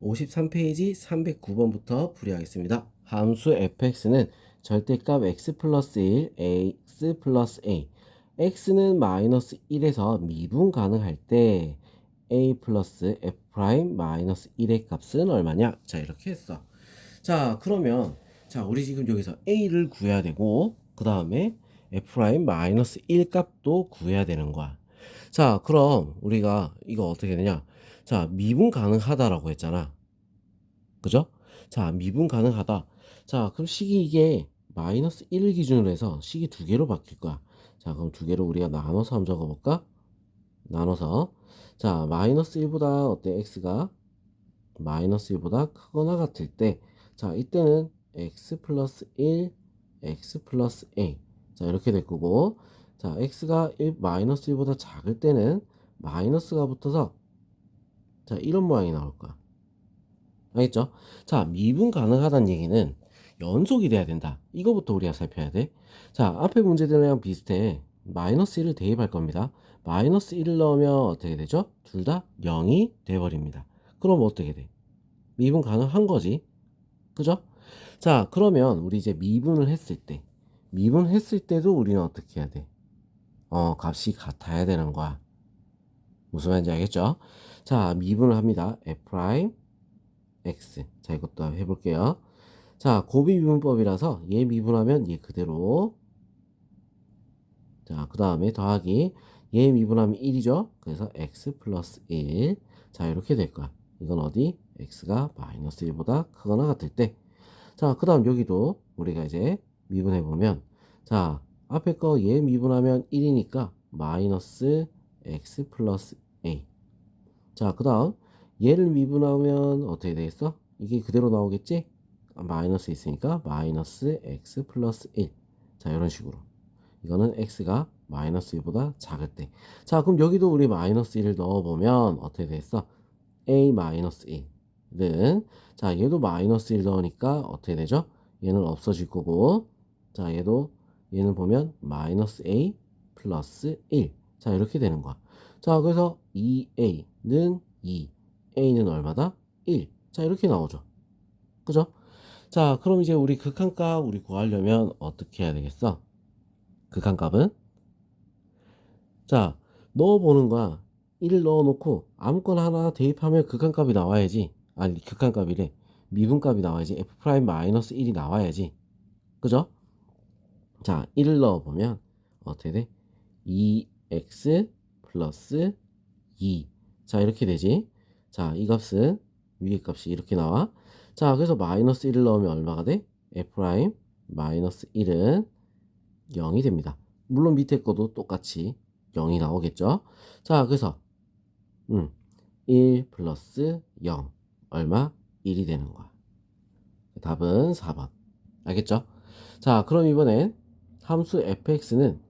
53페이지 309번부터 풀이하겠습니다. 함수 fx는 절대값 x 플러스 1, x 플러스 a, x는 마이너스 1에서 미분 가능할 때 a 플러스 f 프라임 마이너스 1의 값은 얼마냐? 자, 이렇게 했어. 자, 그러면 자, 우리 지금 여기서 a를 구해야 되고 그 다음에 f 프라임 마이너스 1 값도 구해야 되는 거야. 자, 그럼 우리가 이거 어떻게 되냐? 자, 미분 가능하다라고 했잖아. 그죠? 자, 미분 가능하다. 자, 그럼 식이 이게 마이너스 1을 기준으로 해서 식이 두 개로 바뀔 거야. 자, 그럼 두 개로 우리가 나눠서 한번 적어볼까? 나눠서. 자, 마이너스 1보다 어때? x가 마이너스 1보다 크거나 같을 때. 자, 이때는 x 플러스 1, x 플러스 a. 자, 이렇게 될 거고. 자, x가 마이너스 1보다 작을 때는 마이너스가 붙어서 자, 이런 모양이 나올 거야. 알겠죠? 자, 미분 가능하다는 얘기는 연속이 돼야 된다. 이거부터 우리가 살펴야 돼. 자, 앞에 문제들이랑 비슷해. 마이너스 1을 대입할 겁니다. 마이너스 1을 넣으면 어떻게 되죠? 둘 다 0이 돼버립니다. 그럼 어떻게 돼? 미분 가능한 거지. 그죠? 자, 그러면 우리 이제 미분을 했을 때, 미분했을 때도 우리는 어떻게 해야 돼? 값이 같아야 되는 거야. 무슨 말인지 알겠죠? 자, 미분을 합니다. f 프라임 x. 자, 이것도 해볼게요. 자, 고비 미분법이라서 얘 미분하면 얘 그대로. 자, 그 다음에 더하기 얘 미분하면 1이죠. 그래서 x 플러스 1. 자, 이렇게 될 거야. 이건 어디? x가 마이너스 1보다 크거나 같을 때. 자, 그 다음 여기도 우리가 이제 미분해보면 자, 앞에 거 얘 미분하면 1이니까 마이너스 x 플러스 a. 자, 그 다음 얘를 미분하면 어떻게 되겠어? 이게 그대로 나오겠지? 마이너스 있으니까 마이너스 x 플러스 1. 자, 이런 식으로. 이거는 x가 마이너스 1보다 작을 때. 자, 그럼 여기도 우리 마이너스 1을 넣어보면 어떻게 되겠어? a 마이너스 1은 자, 얘도 마이너스 1 넣으니까 어떻게 되죠? 얘는 없어질 거고 자, 얘는 보면 마이너스 a 플러스 1. 자, 이렇게 되는 거야. 자, 그래서 2a는 2, a는 얼마다? 1. 자, 이렇게 나오죠. 그죠? 자, 그럼 이제 우리 극한값 우리 구하려면 어떻게 해야 되겠어? 극한값은 자, 넣어보는 거야. 1을 넣어놓고 아무거나 하나 대입하면 극한값이 나와야지. 아니, 극한값이래. 미분값이 나와야지. f 프라임 마이너스 1이 나와야지. 그죠? 자, 1을 넣어보면 어떻게 돼? 2x 플러스 2. 자, 이렇게 되지. 자, 이 값은 위의 값이 이렇게 나와. 자, 그래서 마이너스 1을 넣으면 얼마가 돼? f 프라임 마이너스 1은 0이 됩니다. 물론 밑에 것도 똑같이 0이 나오겠죠. 자, 그래서 1 플러스 0 얼마? 1이 되는 거야. 답은 4번. 알겠죠? 자, 그럼 이번엔 함수 fx는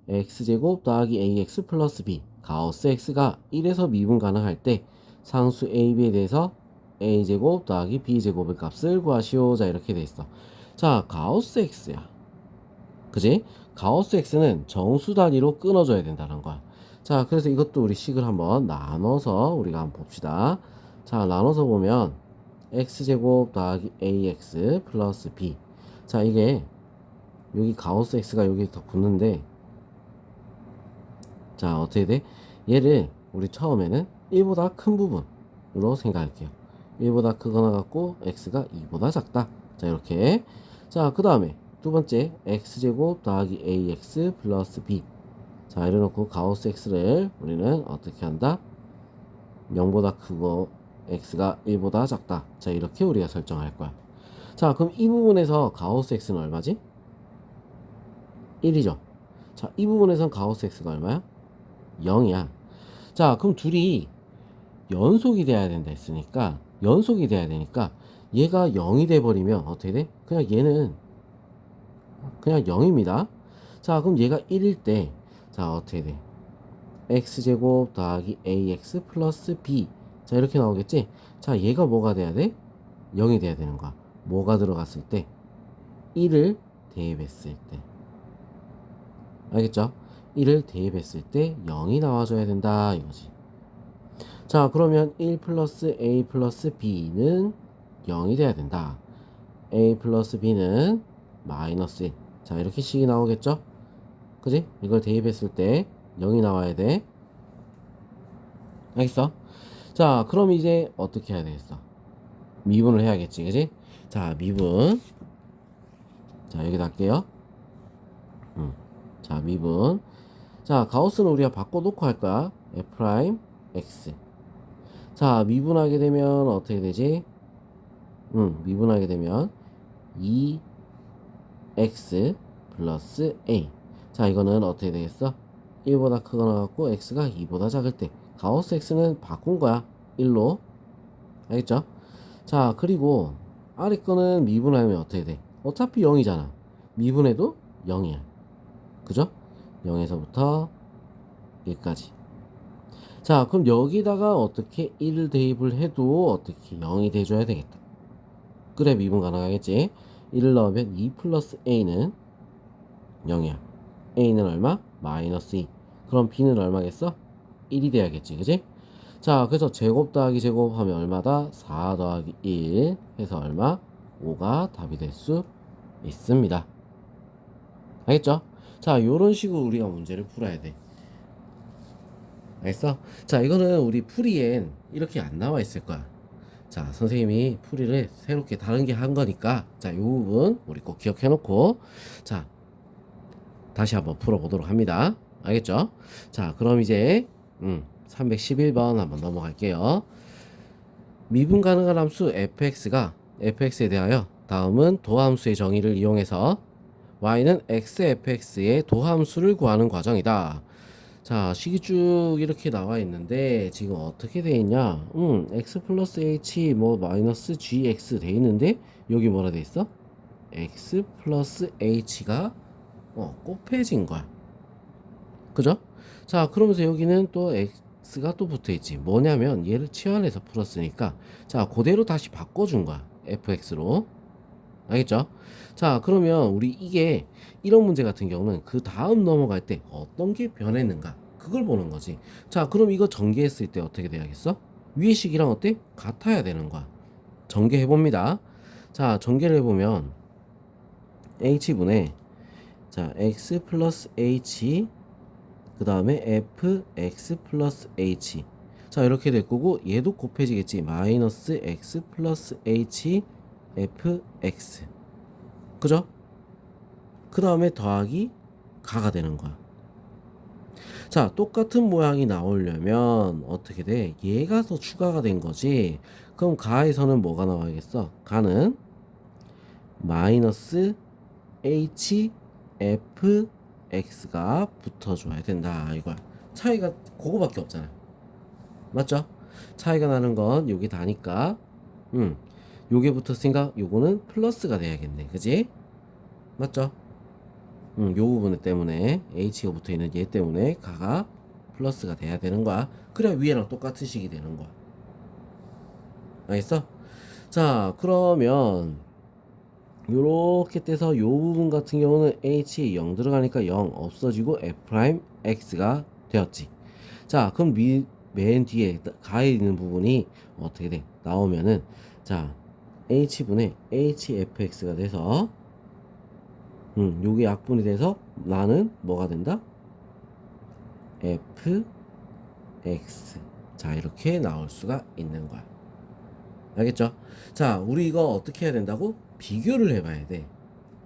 x제곱 더하기 ax 플러스 b 가우스 x가 1에서 미분 가능할 때 상수 a, b에 대해서 a제곱 더하기 b제곱의 값을 구하시오. 자, 이렇게 돼 있어. 자, 가우스 x야. 그지? 가우스 x는 정수 단위로 끊어줘야 된다는 거야. 자, 그래서 이것도 우리 식을 한번 나눠서 우리가 한번 봅시다. 자, 나눠서 보면 x제곱 더하기 ax 플러스 b. 자, 이게 여기 가우스 x가 여기 더 붙는데 자, 어떻게 돼? 얘를 우리 처음에는 1보다 큰 부분으로 생각할게요. 1보다 크거나 같고 x가 2보다 작다. 자, 이렇게. 자, 그 다음에 두 번째 x제곱 더하기 ax 플러스 b. 자, 이래놓고 가우스 x를 우리는 어떻게 한다? 0보다 크고 x가 1보다 작다. 자, 이렇게 우리가 설정할 거야. 자, 그럼 이 부분에서 가우스 x는 얼마지? 1이죠. 자, 이 부분에선 가우스 x가 얼마야? 0이야. 자, 그럼 둘이 연속이 돼야 된다 했으니까 연속이 돼야 되니까 얘가 0이 돼 버리면 어떻게 돼? 그냥 얘는 그냥 0입니다. 자, 그럼 얘가 1일 때 자, 어떻게 돼? x제곱 더하기 ax 플러스 b. 자, 이렇게 나오겠지? 자, 얘가 뭐가 돼야 돼? 0이 돼야 되는 거야. 뭐가 들어갔을 때? 1을 대입했을 때. 알겠죠? 1을 대입했을 때 0이 나와줘야 된다 이거지. 자, 자, 그러면 1 플러스 A 플러스 B는 0이 돼야 된다. A 플러스 B는 마이너스 1. 자, 이렇게 식이 나오겠죠? 그지? 이걸 대입했을 때 0이 나와야 돼. 알겠어? 자, 그럼 이제 어떻게 해야 되겠어? 미분을 해야겠지, 그지? 자, 미분. 자, 여기다 할게요. 자, 미분. 자, 가우스는 우리가 바꿔놓고 할 거야. F 프라임 X. 자, 미분하게 되면 어떻게 되지? 미분하게 되면 2x 플러스 a. 자, 이거는 어떻게 되겠어? 1보다 크거나 같고 x가 2보다 작을 때 가우스 x는 바꾼 거야. 1로. 알겠죠? 자, 그리고 아래 거는 미분하면 어떻게 돼? 어차피 0이잖아. 미분해도 0이야. 그죠? 0에서부터 1까지. 자, 그럼 여기다가 어떻게 1을 대입을 해도 어떻게 0이 돼줘야 되겠다. 그래, 미분 가능하겠지. 1을 넣으면 2 플러스 a는 0이야. a는 얼마? 마이너스 2. 그럼 b는 얼마겠어? 1이 돼야겠지, 그지? 자, 그래서 제곱 더하기 제곱 하면 얼마다? 4 더하기 1 해서 얼마? 5가 답이 될 수 있습니다. 알겠죠? 자, 요런 식으로 우리가 문제를 풀어야 돼. 알겠어? 자, 이거는 우리 풀이엔 이렇게 안 나와 있을 거야. 자, 선생님이 풀이를 새롭게 다른 게 한 거니까, 자, 요 부분 우리 꼭 기억해 놓고, 자, 다시 한번 풀어보도록 합니다. 알겠죠? 자, 그럼 이제 311번 한번 넘어갈게요. 미분 가능한 함수 fx에 대하여 다음은 도함수의 정의를 이용해서 y는 xfx의 도함수를 구하는 과정이다. 자, 식이 쭉 이렇게 나와 있는데 지금 어떻게 돼 있냐? x 플러스 h 뭐 마이너스 gx 돼 있는데 여기 뭐라 돼 있어? x 플러스 h가 곱해진 거야. 그죠? 자, 그러면서 여기는 또 x가 또 붙어 있지. 뭐냐면 얘를 치환해서 풀었으니까 자, 그대로 다시 바꿔준 거야. fx로. 알겠죠? 자, 그러면 우리 이게 이런 문제 같은 경우는 그 다음 넘어갈 때 어떤 게 변했는가 그걸 보는 거지. 자, 그럼 이거 전개했을 때 어떻게 돼야겠어? 위의 식이랑 어때? 같아야 되는 거야. 전개해 봅니다. 자, 전개를 해보면 h분의 자 x 플러스 h 그 다음에 fx 플러스 h. 자, 이렇게 될 거고 얘도 곱해지겠지. 마이너스 x 플러스 h fx. 그죠? 그 다음에 더하기 가가 되는 거야. 자, 똑같은 모양이 나오려면 어떻게 돼? 얘가 더 추가가 된 거지. 그럼 가에서는 뭐가 나와야겠어? 가는 마이너스 hfx가 붙어줘야 된다 이거야. 차이가 그거밖에 없잖아. 맞죠? 차이가 나는 건 여기 다니까 요게 붙었으니까 요거는 플러스가 돼야겠네. 그지? 맞죠? 요 부분 때문에 h가 붙어있는 얘 때문에 가가 플러스가 돼야 되는 거야. 그래야 위에랑 똑같은 식이 되는 거야. 알겠어? 자, 그러면 요렇게 떼서 요 부분 같은 경우는 h에 0 들어가니까 0 없어지고 f'x가 되었지. 자, 그럼 맨 뒤에 가에 있는 부분이 어떻게 돼? 나오면은 자, h분의 hfx가 돼서 요게 약분이 돼서 나는 뭐가 된다? fx. 자, 이렇게 나올 수가 있는 거야. 알겠죠? 자, 우리 이거 어떻게 해야 된다고? 비교를 해봐야 돼.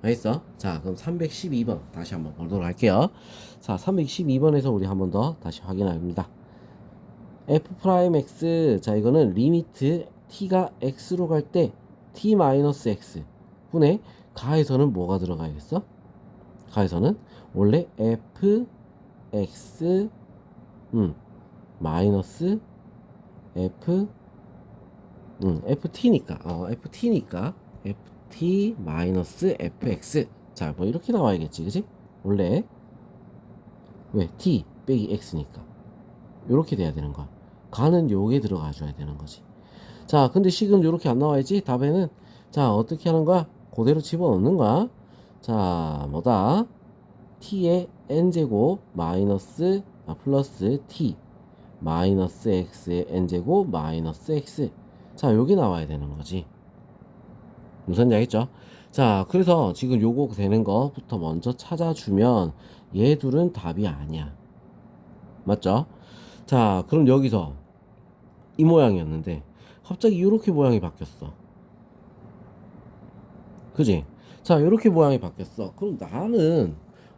알겠어? 자, 그럼 312번 다시 한번 보도록 할게요. 자, 312번에서 우리 한번 더 다시 확인합니다. f'x. 자, 이거는 리미트 t가 x로 갈 때 t-x 분의 가에서는 뭐가 들어가야겠어? 가에서는 원래 fx 마이너스 ft니까 ft 마이너스 fx. 자, 뭐 이렇게 나와야겠지, 그지? 원래 왜 t 빼기 x니까 요렇게 돼야 되는 거야. 가는 요게 들어가 줘야 되는 거지. 자, 근데 식은 요렇게 안 나와야지. 답에는 자, 어떻게 하는 거야? 그대로 집어넣는 거야. 자, 뭐다? t의 n제곱 마이너스 플러스 t 마이너스 x의 n제곱 마이너스 x. 자, 여기 나와야 되는 거지. 무슨 얘기죠? 자, 그래서 지금 요거 되는 거부터 먼저 찾아주면 얘 둘은 답이 아니야. 맞죠? 자, 그럼 여기서 이 모양이었는데 갑자기 이렇게 모양이 바뀌었어. 그지? 자, 이렇게 모양이 바뀌었어. 그럼 나는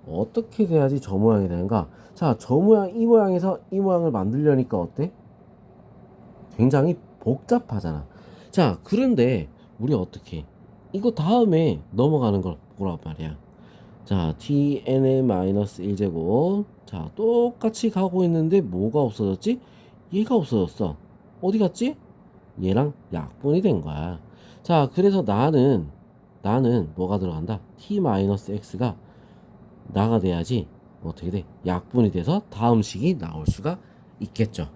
어떻게 돼야지 저 모양이 되는가? 자, 저 모양, 이 모양에서 이 모양을 만들려니까 어때? 굉장히 복잡하잖아. 자, 그런데 우리 어떻게? 이거 다음에 넘어가는 걸 보란 말이야. 자, tn의-1제곱. 자, 똑같이 가고 있는데 뭐가 없어졌지? 얘가 없어졌어. 어디 갔지? 얘랑 약분이 된 거야. 자, 그래서 나는 뭐가 들어간다? t-x가 나가 돼야지 어떻게 돼? 약분이 돼서 다음 식이 나올 수가 있겠죠.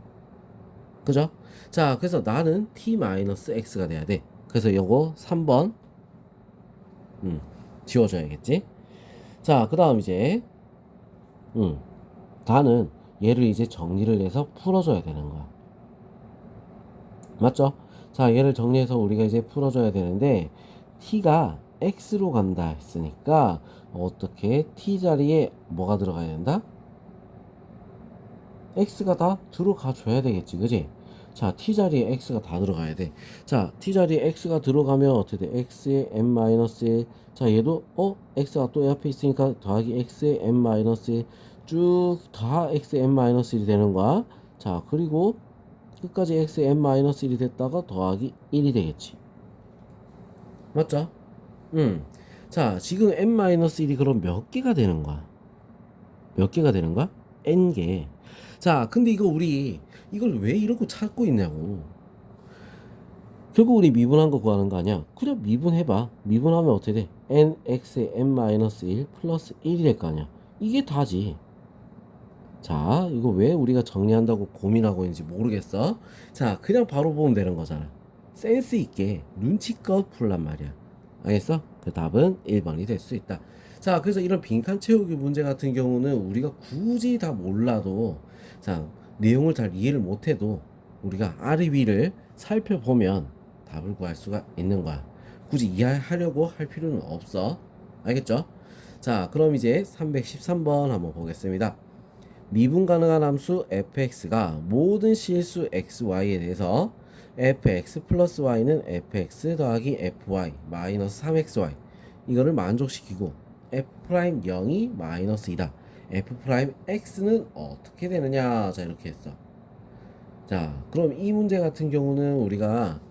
그죠? 자, 그래서 나는 t-x가 돼야 돼. 그래서 요거 3번 지워줘야겠지. 자, 그 다음 이제 나는 얘를 이제 정리를 해서 풀어줘야 되는 거야. 맞죠? 자, 얘를 정리해서 우리가 이제 풀어줘야 되는데 t가 x로 간다 했으니까 어떻게 t 자리에 뭐가 들어가야 된다? x가 다 들어가 줘야 되겠지, 그지? 자, t 자리에 x가 다 들어가야 돼. 자, t 자리에 x가 들어가면 어떻게 돼? x의 n-1. 자, 얘도 x가 또 옆에 있으니까 더하기 x의 n-1 쭉 다 x의 n-1이 되는 거야. 자, 그리고 끝까지 x의 n-1이 됐다가 더하기 1이 되겠지. 맞죠? 자, 지금 n-1이 그럼 몇 개가 되는 거야? 몇 개가 되는 거야? n개. 자, 근데 우리 이걸 왜 이러고 찾고 있냐고. 결국 우리 미분한 거 구하는 거 아니야? 그래, 미분해봐. 미분하면 어떻게 돼? nx의 n-1 플러스 1이 될 거 아니야. 이게 다지. 자, 이거 왜 우리가 정리한다고 고민하고 있는지 모르겠어. 자, 그냥 바로 보면 되는 거잖아. 센스 있게 눈치껏 풀란 말이야. 알겠어? 그 답은 1번이 될 수 있다. 자, 그래서 이런 빈칸 채우기 문제 같은 경우는 우리가 굳이 다 몰라도, 자, 내용을 잘 이해를 못해도 우리가 아래 위를 살펴보면 답을 구할 수가 있는 거야. 굳이 이해하려고 할 필요는 없어. 알겠죠? 자, 그럼 이제 313번 한번 보겠습니다. 미분 가능한 함수 fx가 모든 실수 xy에 대해서 fx 플러스 y는 fx 더하기 fy 마이너스 3xy 이거를 만족시키고 f'0이 마이너스 2다. f'x는 어떻게 되느냐? 자, 이렇게 했어. 자, 그럼 이 문제 같은 경우는 우리가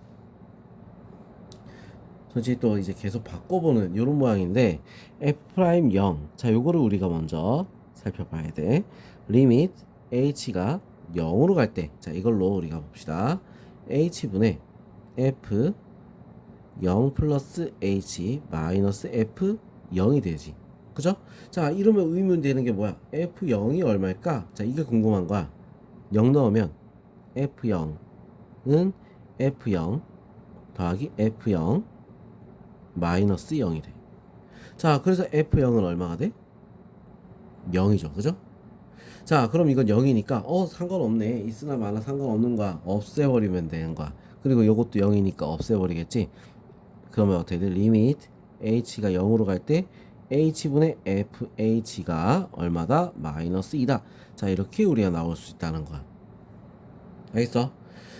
솔직히 또 이제 계속 바꿔보는 이런 모양인데 f'0. 자, 요거를 우리가 먼저 살펴봐야 돼. 리밋 h가 0으로 갈 때, 자, 이걸로 우리가 봅시다. h분의 f 0 플러스 h 마이너스 f 0이 되지. 그죠? 자, 이러면 의문 되는 게 뭐야? f0이 얼마일까? 자, 이게 궁금한 거야. 0 넣으면 f0은 f0 더하기 f0 마이너스 0이 돼. 자, 그래서 f0은 얼마가 돼? 0이죠. 그죠? 자, 그럼 이건 0이니까 상관없네. 있으나 마나 상관없는 거야. 없애버리면 되는 거야. 그리고 이것도 0이니까 없애버리겠지. 그러면 어떻게 돼? 리밋 h가 0으로 갈 때 h분의 fh가 얼마다? 마이너스 2다. 자, 이렇게 우리가 나올 수 있다는 거야. 알겠어?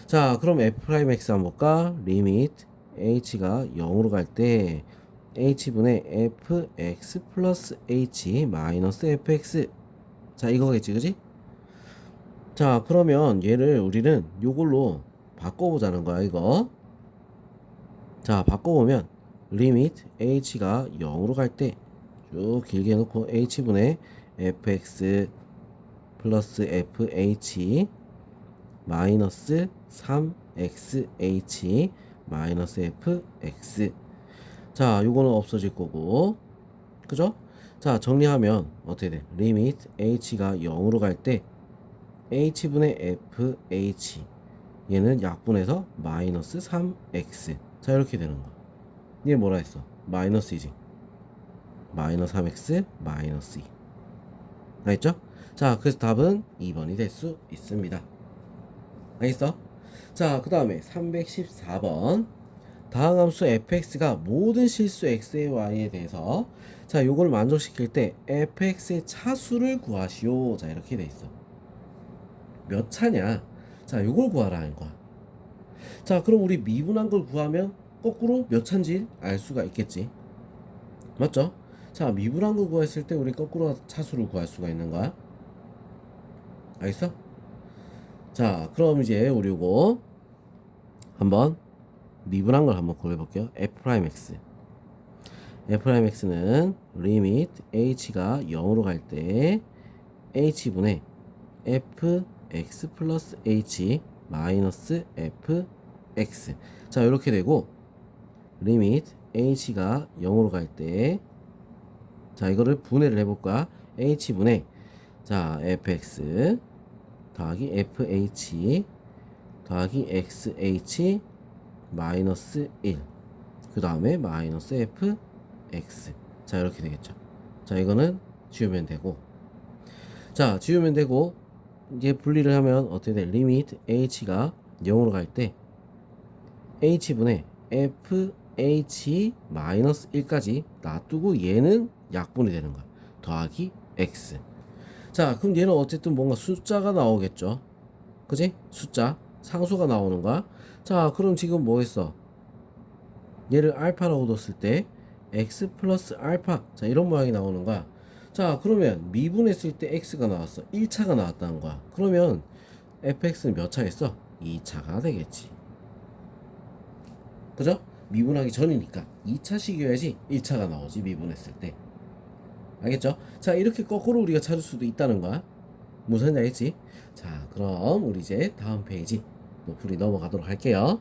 자, 그럼 f'x 한번 볼까? 리밋 h가 0으로 갈 때 h분의 fx 플러스 h 마이너스 fx. 자, 이거겠지, 그지? 자, 그러면 얘를 우리는 요걸로 바꿔보자는 거야, 이거. 자, 바꿔보면 리밋 h가 0으로 갈 때 쭉 길게 해놓고 h분의 fx 플러스 fh 마이너스 3xh 마이너스 fx. 자, 요거는 없어질 거고, 그죠? 자, 정리하면 어떻게 돼? 리밋 h가 0으로 갈 때 h분의 fh 얘는 약분해서 마이너스 3x. 자, 이렇게 되는 거야. 얘 뭐라 했어? 마이너스이지. 마이너스 3x 마이너스 2. 알겠죠? 자, 그래서 답은 2번이 될 수 있습니다. 알겠어? 자, 그 다음에 314번. 다음 함수 fx가 모든 실수 x의 y에 대해서 자, 요걸 만족시킬 때 fx의 차수를 구하시오. 자, 이렇게 돼 있어. 몇 차냐? 자, 요걸 구하라는 거야. 자, 그럼 우리 미분한 걸 구하면 거꾸로 몇 차인지 알 수가 있겠지. 맞죠? 자, 미분한 거 구했을 때 우리 거꾸로 차수를 구할 수가 있는 거야. 알겠어? 자, 그럼 이제 우리 요거 한번 미분한 걸 한번 구해볼게요. f'x. f'x는 리미트 h가 0으로 갈 때 h분의 fx 플러스 h 마이너스 fx. 자, 이렇게 되고 리미트 h가 0으로 갈 때 자, 이거를 분해를 해볼 거야. h분의 자, fx 더하기 fh 더하기 xh 마이너스 1. 그 다음에 마이너스 fx. 자, 이렇게 되겠죠. 자, 이거는 지우면 되고. 자, 지우면 되고 이제 분리를 하면 어떻게 돼? 리미트 h가 0으로 갈 때 h분의 fh 마이너스 1까지 놔두고 얘는 약분이 되는 거야. 더하기 x. 자, 그럼 얘는 어쨌든 뭔가 숫자가 나오겠죠. 그지? 숫자 상수가 나오는 거야. 자, 그럼 지금 뭐 했어? 얘를 알파라고 뒀을 때 x 플러스 알파. 자, 이런 모양이 나오는 거야. 자, 그러면 미분했을 때 x가 나왔어. 1차가 나왔다는 거야. 그러면 fx는 몇 차겠어? 2차가 되겠지. 그죠? 미분하기 전이니까 2차식이어야지 1차가 나오지, 미분했을 때. 알겠죠? 자, 이렇게 거꾸로 우리가 찾을 수도 있다는 거야. 무슨 말인지 알겠지? 자, 그럼 우리 이제 다음 페이지 풀이 넘어가도록 할게요.